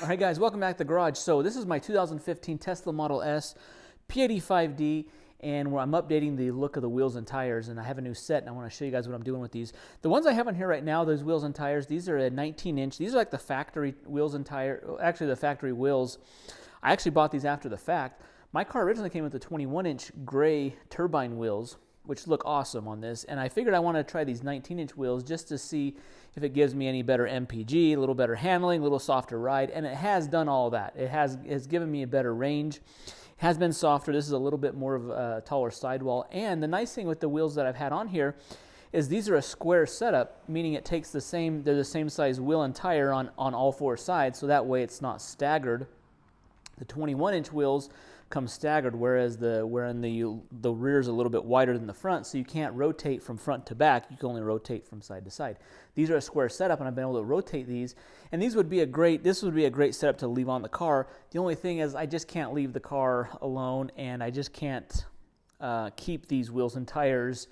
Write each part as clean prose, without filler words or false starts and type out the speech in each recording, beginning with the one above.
All right, guys, welcome back to the garage. So this is my 2015 Tesla Model S P85D, and where I'm updating the look of the wheels and tires, and I have a new set, and I want to show you guys what I'm doing with these. The ones I have on here right now, those wheels and tires, these are a 19-inch. These are like the factory wheels and tire, actually the factory wheels. I actually bought these after the fact. My car originally came with the 21-inch gray Turbine wheels, which look awesome on this, and I figured I want to try these 19-inch wheels just to see if it gives me any better MPG, a little better handling, a little softer ride, and it has done all that. It has given me a better range. It has been softer. This is a little bit more of a taller sidewall, and the nice thing with the wheels that I've had on here is these are a square setup, meaning it takes the same, they're the same size wheel and tire on all four sides, so that way it's not staggered. The 21-inch wheels come staggered, whereas the rear is a little bit wider than the front, so you can't rotate from front to back. You can only rotate from side to side. These are a square setup, and I've been able to rotate these. And this would be a great setup to leave on the car. The only thing is I just can't leave the car alone, and I just can't keep these wheels and tires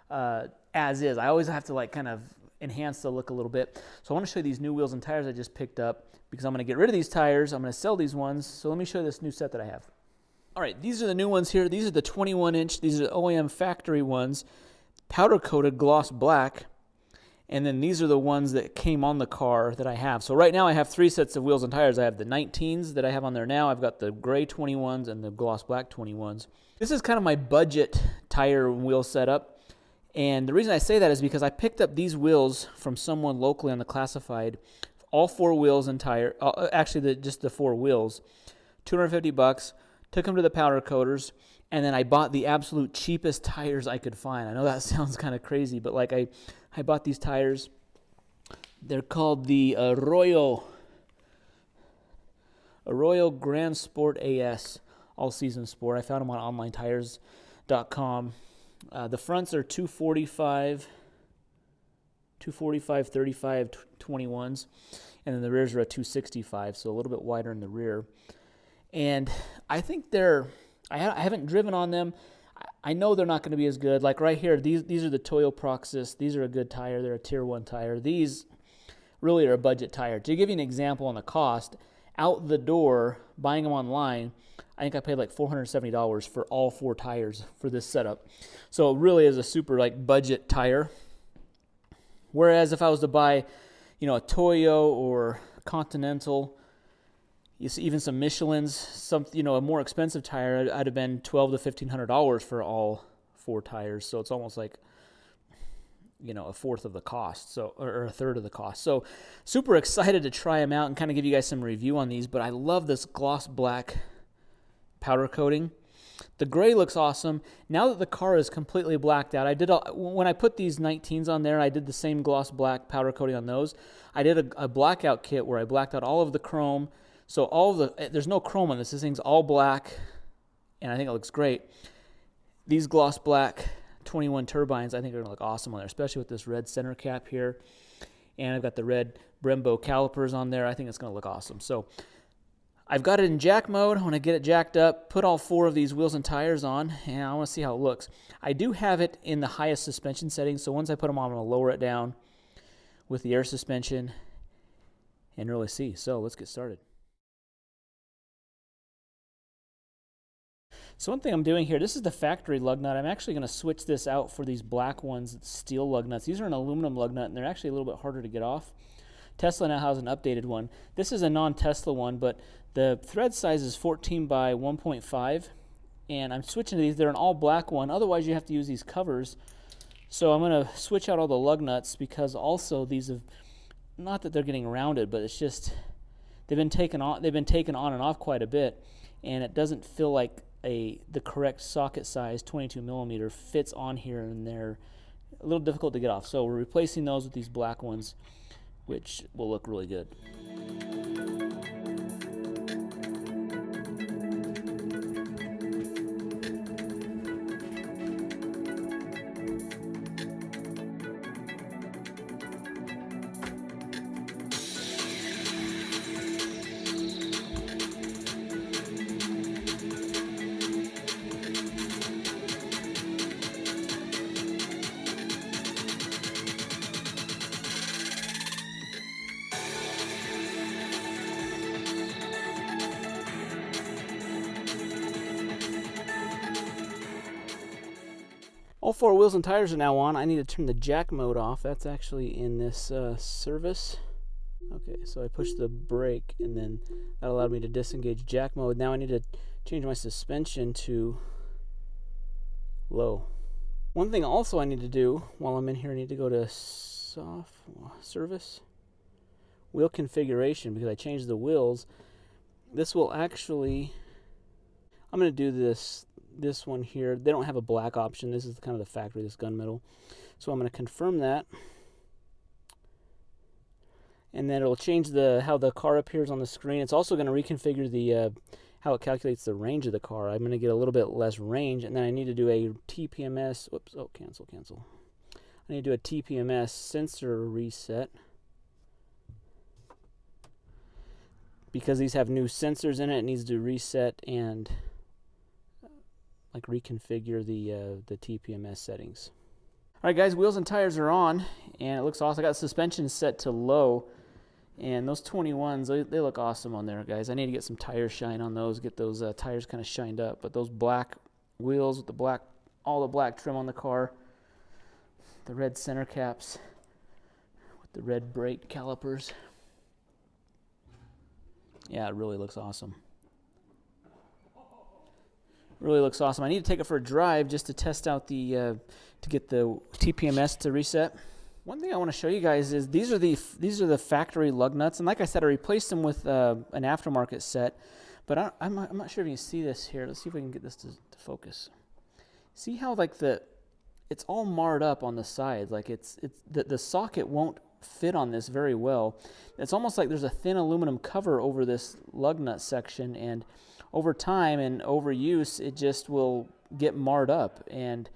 as is. I always have to like kind of enhance the look a little bit. So I want to show you these new wheels and tires I just picked up because I'm going to get rid of these tires. I'm going to sell these ones. So let me show you this new set that I have. All right, these are the new ones here. These are the 21-inch. These are the OEM factory ones, powder-coated gloss black. And then these are the ones that came on the car that I have. So right now I have three sets of wheels and tires. I have the 19s that I have on there now. I've got the gray 21s and the gloss black 21s. This is kind of my budget tire and wheel setup. And the reason I say that is because I picked up these wheels from someone locally on the classified. All four wheels and tire, actually just the four wheels, $250. Took them to the powder coaters, and then I bought the absolute cheapest tires I could find. I know that sounds kind of crazy, but like I bought these tires. They're called the Arroyo Grand Sport A, all-season sport. I found them on onlinetires.com. The fronts are 245, 35, 21s, and then the rears are a 265, so a little bit wider in the rear. And I think I haven't driven on them. I know they're not going to be as good. Like right here, these are the Toyo Proxys. These are a good tire. They're a tier 1 tire. These really are a budget tire. To give you an example on the cost, out the door, buying them online, I think I paid like $470 for all four tires for this setup. So it really is a super like budget tire. Whereas if I was to buy, a Toyo or Continental, you see even some Michelin's, a more expensive tire, I'd have been $1,200 to $1,500 for all four tires. So it's almost like, a fourth of the cost, or a third of the cost. So super excited to try them out and kind of give you guys some review on these. But I love this gloss black powder coating. The gray looks awesome. Now that the car is completely blacked out, when I put these 19s on there, I did the same gloss black powder coating on those. I did a blackout kit where I blacked out all of the chrome. So there's no chrome on this. This thing's all black, and I think it looks great. These gloss black 21 turbines, I think are going to look awesome on there, especially with this red center cap here. And I've got the red Brembo calipers on there. I think it's going to look awesome. So I've got it in jack mode. I want to get it jacked up, put all four of these wheels and tires on, and I want to see how it looks. I do have it in the highest suspension setting, so once I put them on, I'm going to lower it down with the air suspension and really see. So let's get started. So one thing I'm doing here, this is the factory lug nut. I'm actually going to switch this out for these black ones, steel lug nuts. These are an aluminum lug nut, and they're actually a little bit harder to get off. Tesla now has an updated one. This is a non-Tesla one, but the thread size is 14 by 1.5, and I'm switching to these. They're an all-black one. Otherwise, you have to use these covers. So I'm going to switch out all the lug nuts because also these have, not that they're getting rounded, but it's just they've been taken on and off quite a bit, and it doesn't feel like the correct socket size 22 millimeter fits on here, and they're a little difficult to get off. So we're replacing those with these black ones, which will look really good. All four wheels and tires are now on. I need to turn the jack mode off. That's actually in this service. Okay, so I pushed the brake and then that allowed me to disengage jack mode. Now I need to change my suspension to low. One thing also I need to do while I'm in here, I need to go to soft service, wheel configuration, because I changed the wheels. This will actually, I'm going to do this one here. They don't have a black option. This is kind of the factory, this gunmetal. So I'm going to confirm that. And then it'll change how the car appears on the screen. It's also going to reconfigure the how it calculates the range of the car. I'm going to get a little bit less range, and then I need to do a TPMS. Whoops! Oh, cancel. I need to do a TPMS sensor reset because these have new sensors in it. It needs to reset and like reconfigure the TPMS settings. All right, guys, wheels and tires are on, and it looks awesome. I got suspension set to low. And those 21s, they look awesome on there, guys. I need to get some tire shine on those, get those tires kind of shined up. But those black wheels with all the black trim on the car, the red center caps with the red brake calipers. Yeah, it really looks awesome. Really looks awesome. I need to take it for a drive just to test out to get the TPMS to reset. One thing I want to show you guys is these are the factory lug nuts, and like I said, I replaced them with an aftermarket set. But I'm not sure if you can see this here. Let's see if we can get this to focus. See how like it's all marred up on the sides. Like the socket won't fit on this very well. It's almost like there's a thin aluminum cover over this lug nut section, and over time and overuse, it just will get marred up. And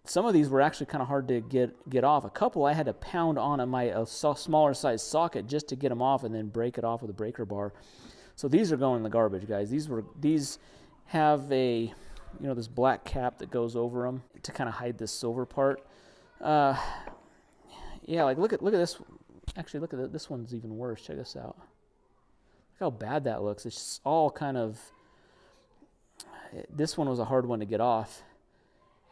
some of these were actually kind of hard to get off. A couple I had to pound on my smaller size socket just to get them off, and then break it off with a breaker bar. So these are going in the garbage, guys. These have a this black cap that goes over them to kind of hide this silver part. Yeah, like look at this. Actually, look at this one's even worse. Check this out. Look how bad that looks. It's just all kind of. This one was a hard one to get off,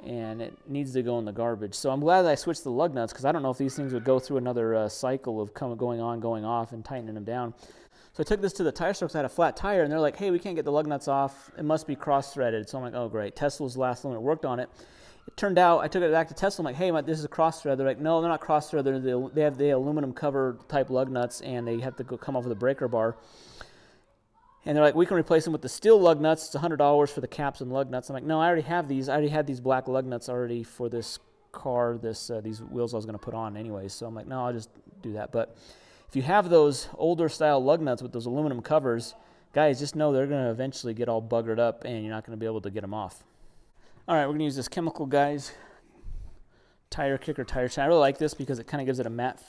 and it needs to go in the garbage. So I'm glad that I switched the lug nuts, because I don't know if these things would go through another cycle of going on, going off, and tightening them down. So I took this to the tire store because I had a flat tire, and they're like, hey, we can't get the lug nuts off. It must be cross-threaded. So I'm like, oh, great. Tesla's the last one that worked on it. It turned out, I took it back to Tesla. I'm like, hey, this is a cross-thread. They're like, no, they're not cross-thread. They have the aluminum cover type lug nuts, and they have to come off with a breaker bar. And they're like, we can replace them with the steel lug nuts. It's $100 for the caps and lug nuts. I'm like, no, I already have these. I already had these black lug nuts already for this car, these wheels I was going to put on anyway. So I'm like, no, I'll just do that. But if you have those older style lug nuts with those aluminum covers, guys, just know they're going to eventually get all buggered up, and you're not going to be able to get them off. All right, we're going to use this chemical, guys, tire kicker, tire shine. I really like this because it kind of gives it a matte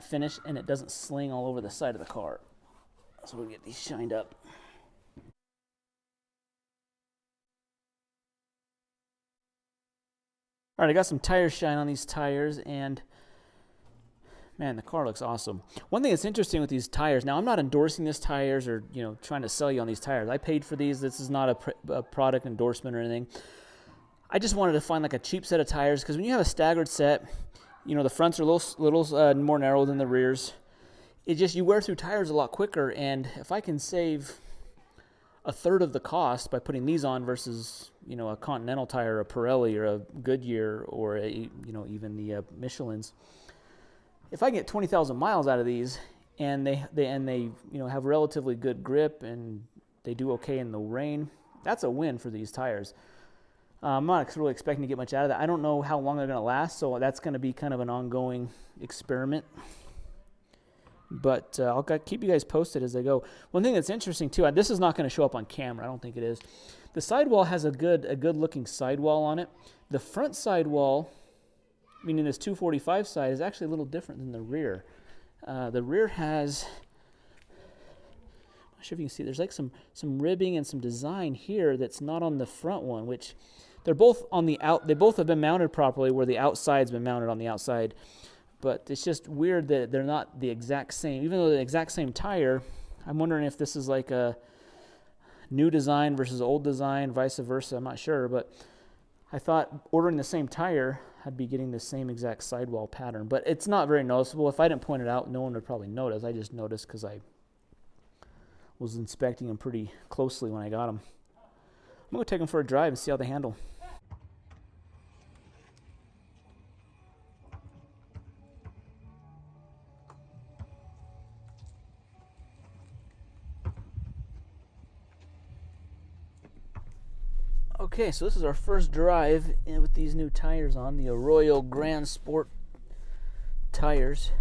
finish, and it doesn't sling all over the side of the car. So we'll get these shined up. All right, I got some tire shine on these tires, and man, the car looks awesome. One thing that's interesting with these tires, now I'm not endorsing these tires or trying to sell you on these tires. I paid for these. This is not a product endorsement or anything. I just wanted to find like a cheap set of tires, because when you have a staggered set, the fronts are a little more narrow than the rears. You wear through tires a lot quicker, and if I can save a third of the cost by putting these on versus a Continental tire, a Pirelli, or a Goodyear, or even the Michelin's, if I get 20,000 miles out of these, and they have relatively good grip and they do okay in the rain, that's a win for these tires. I'm not really expecting to get much out of that. I don't know how long they're going to last, so that's going to be kind of an ongoing experiment. But I'll keep you guys posted as they go. One thing that's interesting too, this is not going to show up on camera. I don't think it is. The sidewall has a good looking sidewall on it. The front sidewall, meaning this 245 side, is actually a little different than the rear. The rear has, I'm not sure if you can see, there's like some ribbing and some design here that's not on the front one, which they're both on the out. They both have been mounted properly, where the outside's been mounted on the outside. But it's just weird that they're not the exact same. Even though they're the exact same tire, I'm wondering if this is like a new design versus old design, vice versa. I'm not sure, but I thought ordering the same tire, I'd be getting the same exact sidewall pattern, but it's not very noticeable. If I didn't point it out, no one would probably notice. I just noticed because I was inspecting them pretty closely when I got them. I'm going to take them for a drive and see how they handle. Okay, so this is our first drive with these new tires on, the Arroyo Grand Sport tires.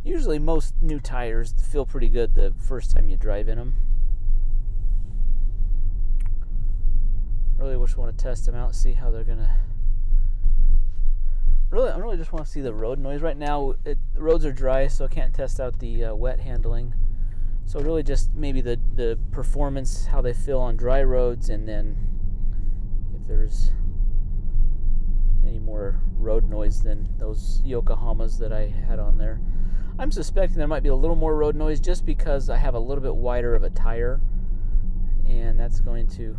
Usually most new tires feel pretty good the first time you drive in them. Really wish I want to test them out, see how they're gonna. I really just want to see the road noise. Right now, the roads are dry, so I can't test out the wet handling. So really just maybe the performance, how they feel on dry roads, and then if there's any more road noise than those Yokohamas that I had on there. I'm suspecting there might be a little more road noise just because I have a little bit wider of a tire, and that's going to,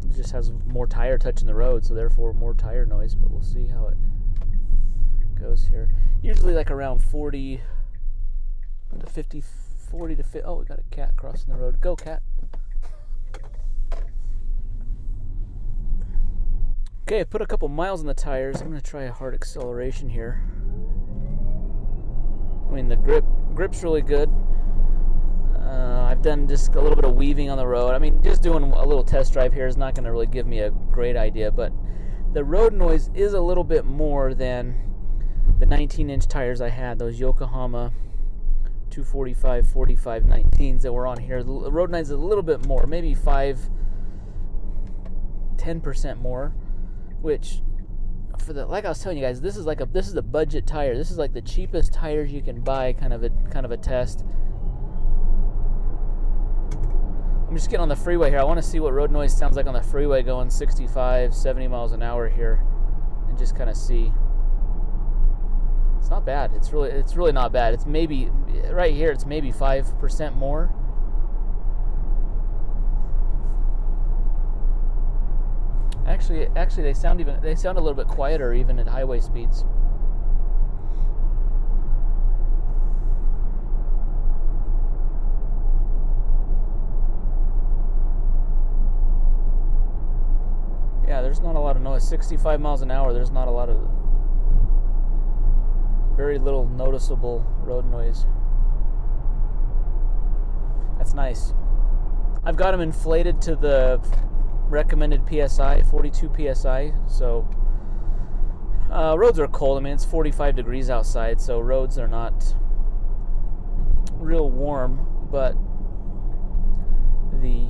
it just has more tire touching the road, so therefore more tire noise, but we'll see how it goes here. Usually like around 40 to 50, 40 to 50. Oh, we got a cat crossing the road. Go, cat. Okay, I put a couple miles on the tires. I'm going to try a hard acceleration here. I mean, the grip's really good. I've done just a little bit of weaving on the road. I mean, just doing a little test drive here is not going to really give me a great idea, but the road noise is a little bit more than the 19-inch tires I had, those Yokohama 245, 45, 19s that were on here. The road noise is a little bit more, maybe 10% more, which for the, like I was telling you guys, this is a budget tire. This is like the cheapest tires you can buy, kind of a test. I'm just getting on the freeway here. I want to see what road noise sounds like on the freeway going 65, 70 miles an hour here, and just kind of see. It's not bad. It's really not bad. It's maybe right here. It's maybe 5% more. Actually, they sound a little bit quieter even at highway speeds. Yeah, there's not a lot of noise. 65 miles an hour. There's not a lot of. Very little noticeable road noise. That's nice. I've got them inflated to the recommended PSI, 42 PSI. So roads are cold. I mean, it's 45 degrees outside, so roads are not real warm, but the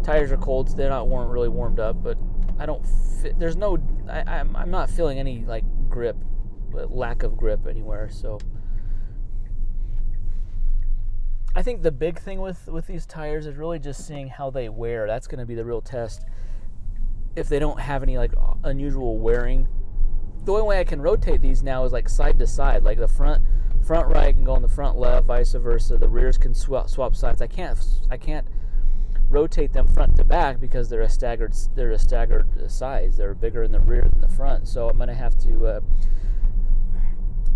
tires are cold. So they're not really warmed up, but I don't. I'm not feeling any like grip. Lack of grip anywhere. So I think the big thing with these tires is really just seeing how they wear. That's going to be the real test. If they don't have any like unusual wearing, the only way I can rotate these now is like side to side. Like the front right can go on the front left, vice versa. The rears can swap sides. I can't rotate them front to back because they're a staggered size. They're bigger in the rear than the front. So I'm going to have to.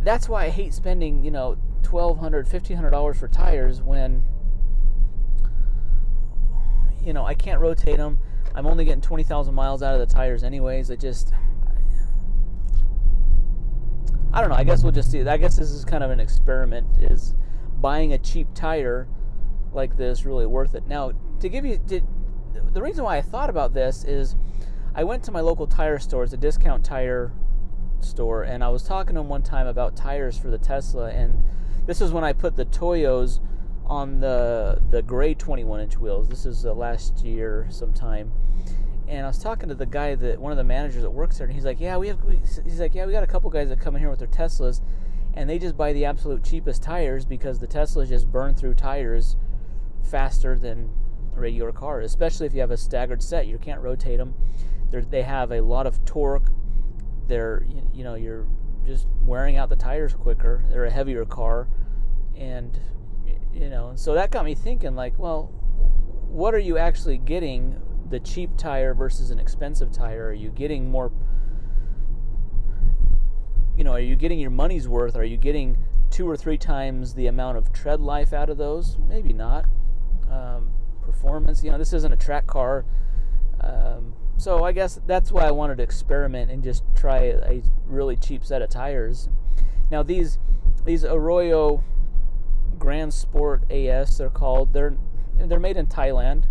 That's why I hate spending, $1,200, $1,500 for tires when, I can't rotate them. I'm only getting 20,000 miles out of the tires anyways. I don't know. I guess we'll just see. I guess this is kind of an experiment. Is buying a cheap tire like this really worth it? Now, the reason why I thought about this is I went to my local tire store. It's a discount tire store, and I was talking to him one time about tires for the Tesla, and this is when I put the Toyos on the gray 21-inch wheels. This is last year sometime, and I was talking to the guy, one of the managers that works there, and he's like, we got a couple guys that come in here with their Teslas, and they just buy the absolute cheapest tires because the Teslas just burn through tires faster than a regular car, especially if you have a staggered set. You can't rotate them. They have a lot of torque. You're just wearing out the tires quicker. They're a heavier car, and so that got me thinking, like, well, what are you actually getting? The cheap tire versus an expensive tire? Are you getting more, are you getting your money's worth? Are you getting 2 or 3 times the amount of tread life out of those? Maybe not. Performance, this isn't a track car. So I guess that's why I wanted to experiment and just try a really cheap set of tires. Now these Arroyo Grand Sport AS, they're called. They're made in Thailand.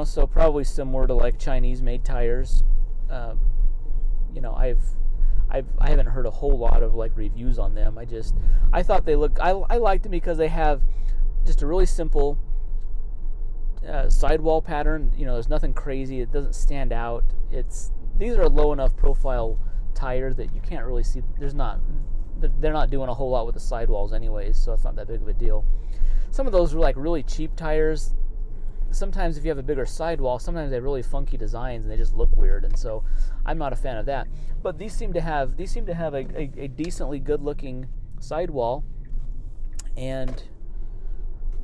So probably similar to like Chinese-made tires. I haven't heard a whole lot of like reviews on them. I thought they look. I liked them because they have just a really simple sidewall pattern. There's nothing crazy. It doesn't stand out. These are a low enough profile tire that you can't really see. They're not doing a whole lot with the sidewalls anyways, so it's not that big of a deal. Some of those are like really cheap tires. Sometimes if you have a bigger sidewall, sometimes they have really funky designs and they just look weird, and so I'm not a fan of that. But these seem to have a decently good looking sidewall, and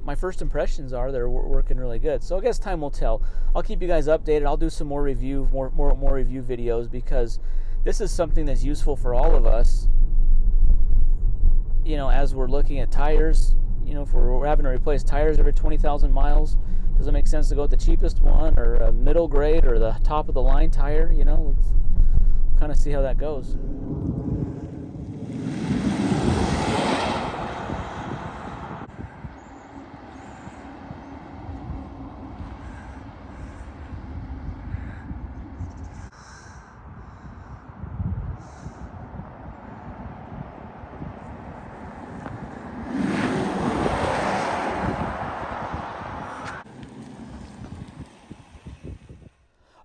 my first impressions are they're working really good. So I guess time will tell. I'll keep you guys updated. I'll do some more review videos, because this is something that's useful for all of us. As we're looking at tires, if we're having to replace tires every 20,000 miles, does it make sense to go with the cheapest one or a middle grade or the top of the line tire? Let's kind of see how that goes.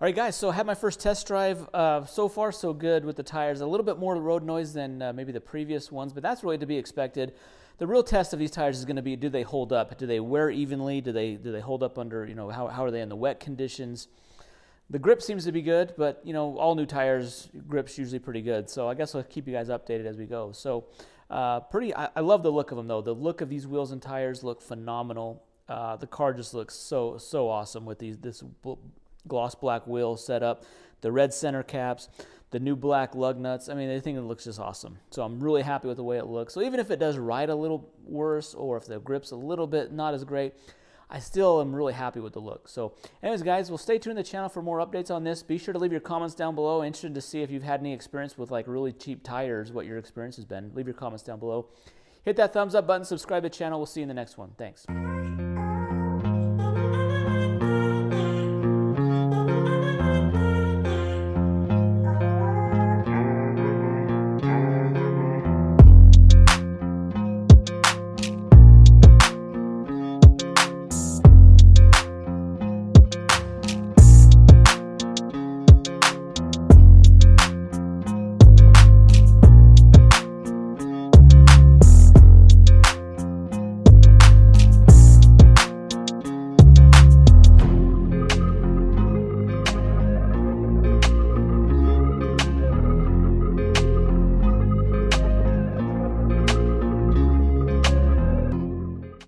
All right, guys, so I had my first test drive. So far, so good with the tires. A little bit more road noise than maybe the previous ones, but that's really to be expected. The real test of these tires is going to be, do they hold up? Do they wear evenly? Do they hold up under, how are they in the wet conditions? The grip seems to be good, but, all new tires, grip's usually pretty good. So I guess I'll keep you guys updated as we go. So I love the look of them, though. The look of these wheels and tires look phenomenal. The car just looks so awesome with this gloss black wheel setup, the red center caps, the new black lug nuts. I think it looks just awesome. So I'm really happy with the way it looks. So even if it does ride a little worse, or if the grip's a little bit not as great, I still am really happy with the look. So anyways, guys, well, stay tuned to the channel for more updates on this. Be sure to leave your comments down below. Interested to see if you've had any experience with like really cheap tires, what your experience has been. Leave your comments down below. Hit that thumbs up button, subscribe to the channel. We'll see you in the next one. Thanks.